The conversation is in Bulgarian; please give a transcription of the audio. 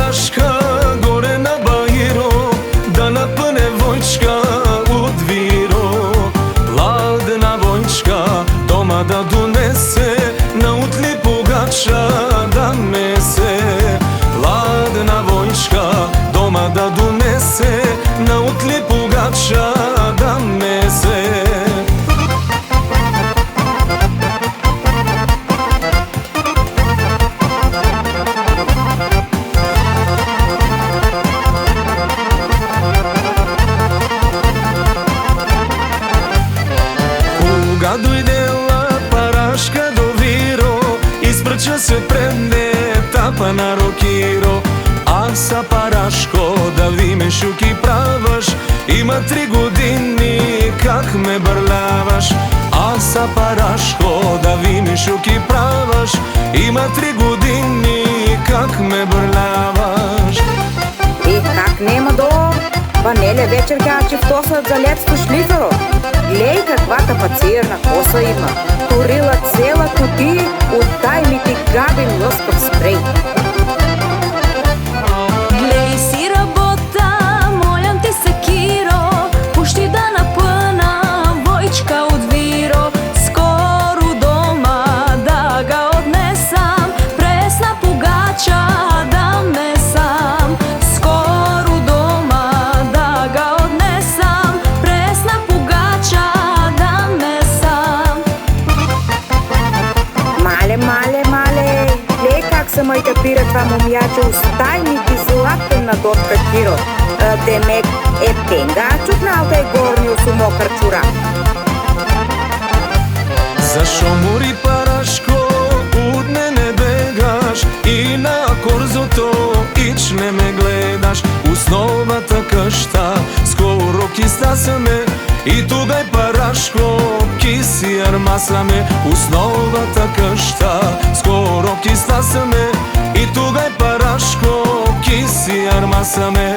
Парашка горе на баиро, да напъне војчка од виро. Ладна војчка дома да донесе, наутли погача да месе. Ладна војчка дома да донесе, наутли погача да месе. Кога дојдела Парашка до виро, испрча се пред не тапа на рокиро. А са Парашко да видиме шуки праваш, има 3 години как ме брляваш. А са Парашко да видиме шуки праваш, има 3 години как ме брляваш. Как нема до? Па неле вечер ќе втоснат за летство шлиферо. Глеј каквата пацирна коса има. Турила цела кутија од тајмити габин лъскав спреј. Глеј си работа, молям ти се Киро, пушти да напъна војчка од виро. Скоро дома да га однесам, пресна погача да месам. Скоро дома да га однесам, пресна погача да месам. Мале, глеј как се мајка пира това момјаче устајните златен на дотка Киро. Демек е пенгачот на алта е горнио со мокар чурап. Зашо мори Парашко, од мене бегаш и на корзото ич не ме гледаш. Основата кашта, скоро ки стасаме и тугај Парашко ки си армасаме. Основата кашта, скоро ки стасаме и тугај Парашко ки си армасаме.